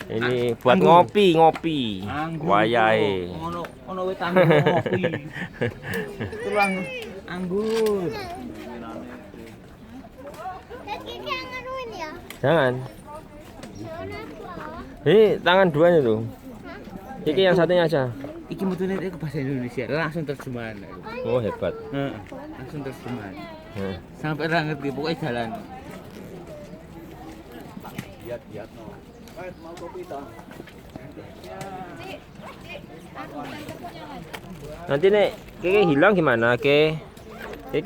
Ini buat ngopi. Wayai. Ono wit ngopi. Tulang anggur. Jangan. Ini tangan duanya tuh. Iki yang satunya aja. Iki mutune ke bahasa Indonesia, langsung terjemahan. Oh, hebat. Langsung terjemahan. Sampai ra ngerti pokoknya jalan. Lihat no. Mau kopi ta? Nanti nek Keke hilang gimana, Keke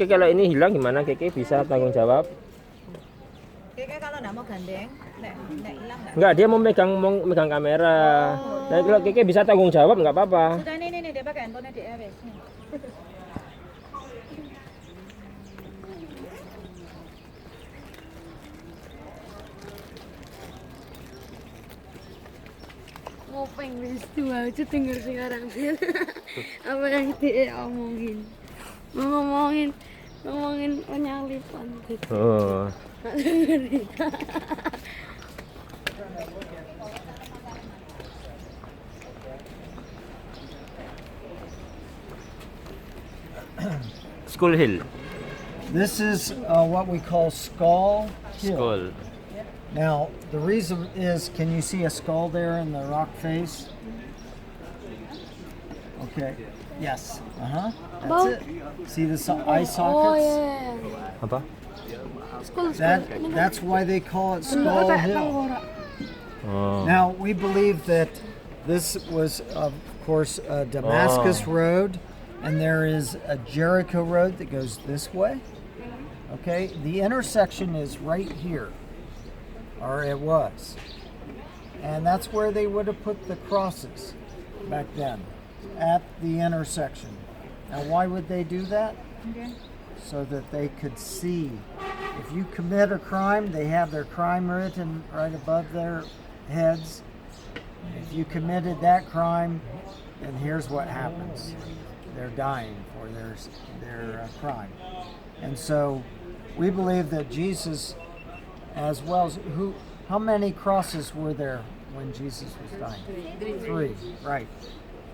kalau ini hilang gimana, Keke bisa tanggung jawab? Keke kalau nggak mau gandeng, nek hilang nggak? Enggak, dia mau megang kamera. Nah, kalau Keke bisa tanggung jawab nggak apa-apa. Sudah ini dia pakai handphone dia wes. Ngopeng wis tua aja denger sekarang. Apa yang dia omongin ngomongin penyalipan gitu. Oh. School Hill. This is what we call Skull Hill. School. Now, the reason is, can you see a skull there in the rock face? Okay. Yes. That's it. See the eye Oh sockets? yeah. Apa? That's why they call it Skull Hill. Oh. Now, we believe that this was, of course, a Damascus road, and there is a Jericho road that goes this way. Okay, the intersection is right here, or it was. And that's where they would have put the crosses back then, at the intersection. Now, why would they do that? Okay. So that they could see. If you commit a crime, they have their crime written right above their heads. If you committed that crime, then here's what happens. They're dying for their crime. And so we believe that Jesus, as well as how many crosses were there when Jesus was dying? 3, right.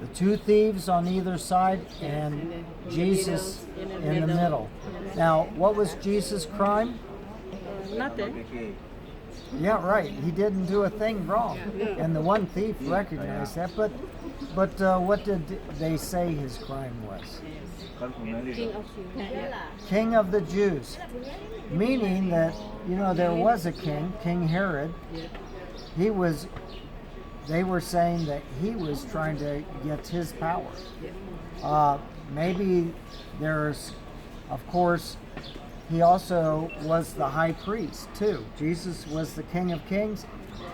The 2 thieves on either side and Jesus in the middle. Now, what was Jesus' crime? Nothing. Yeah, right. He didn't do a thing wrong. And the one thief recognized that. But what did they say his crime was? King of the Jews. Meaning that, there was a king, King Herod. They were saying that he was trying to get his power. Maybe there's, of course, he also was the high priest too. Jesus was the King of Kings.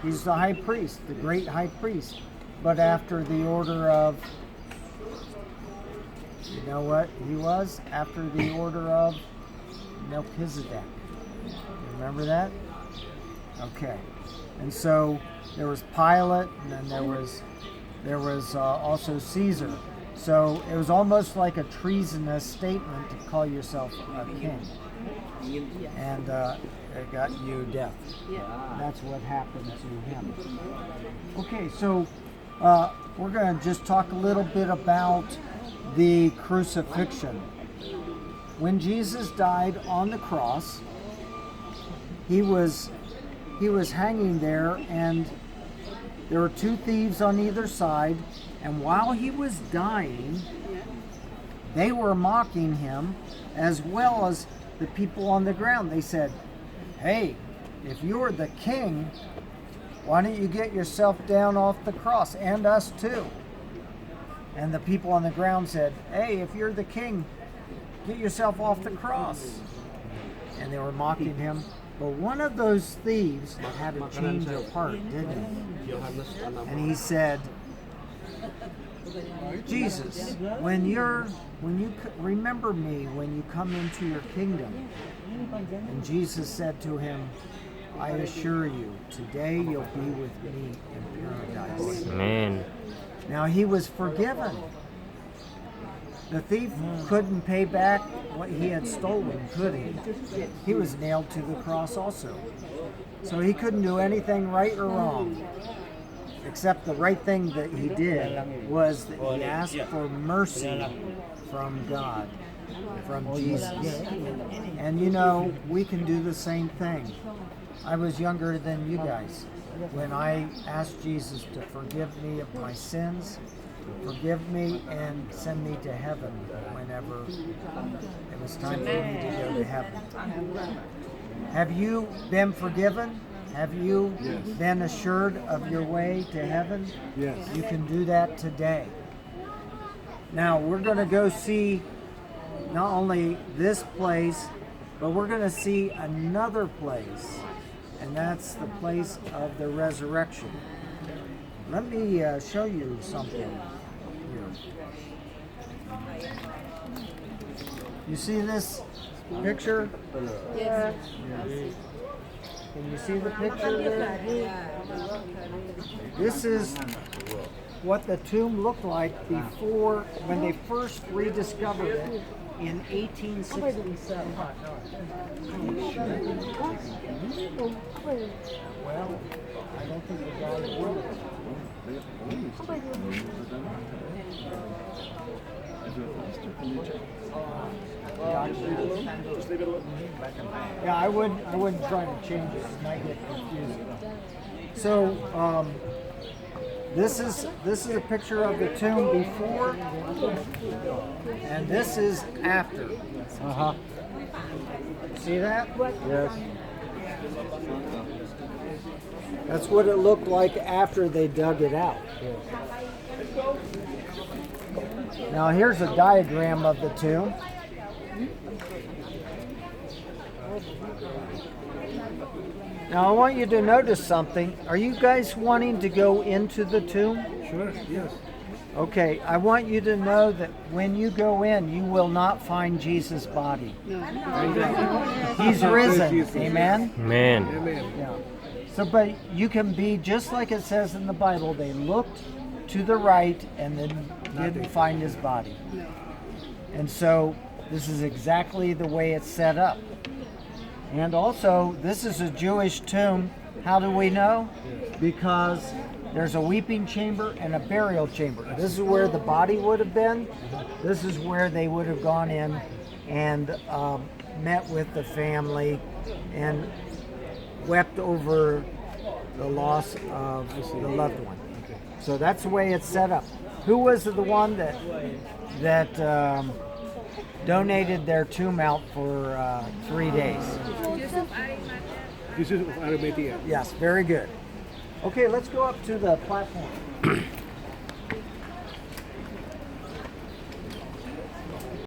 He's the high priest, the great high priest. But after the order of, you know what he was? After the order of Melchizedek. You remember that? Okay. And so there was Pilate, and then there was also Caesar. So it was almost like a treasonous statement to call yourself a king. And it got you death. That's what happened to him. Okay, so we're going to just talk a little bit about the crucifixion. When Jesus died on the cross, he was hanging there, and there were 2 thieves on either side, and while he was dying, they were mocking him, as well as the people on the ground. They said, "Hey, if you're the king, why don't you get yourself down off the cross, and us too?" And the people on the ground said, "Hey, if you're the king, get yourself off the cross." And they were mocking him. But one of those thieves had a change of heart, didn't he? And he said, "Jesus, when you remember me when you come into your kingdom." And Jesus said to him, "I assure you, today you'll be with me in paradise." Amen. Now he was forgiven. The thief couldn't pay back what he had stolen, could he? He was nailed to the cross also. So he couldn't do anything right or wrong. except the right thing that he did was that he asked for mercy from God, from Jesus. And you know, we can do the same thing. I was younger than you guys when I asked Jesus to forgive me of my sins, forgive me, and send me to heaven whenever it was time for me to go to heaven. Have you been forgiven? Have you been assured of your way to heaven? Yes. You can do that today. Now we're going to go see not only this place, but we're going to see another place, and that's the place of the resurrection. Let me show you something here. You see this picture? Yeah. Can you see the picture there? This is what the tomb looked like before, when they first rediscovered it in 1867. Well, I don't think the guy would. Yeah, I wouldn't try to change it. It might get confusing. So, this is a picture of the tomb before, and this is after. See that? Yes. That's what it looked like after they dug it out. Now here's a diagram of the tomb. Now I want you to notice something. Are you guys wanting to go into the tomb? Sure. Yes. Okay, I want you to know that when you go in, you will not find Jesus' body. He's risen. Amen? Man. Amen. Yeah. So, but you can be just like it says in the Bible. They looked to the right and then didn't find his body. And so this is exactly the way it's set up. And also, this is a Jewish tomb. How do we know? Because there's a weeping chamber and a burial chamber. This is where the body would have been. This is where they would have gone in and met with the family and wept over the loss of the loved one. So that's the way it's set up. Who was the one that donated their tomb out for 3 days? This is of Arimathea. Yes, very good. Okay, let's go up to the platform.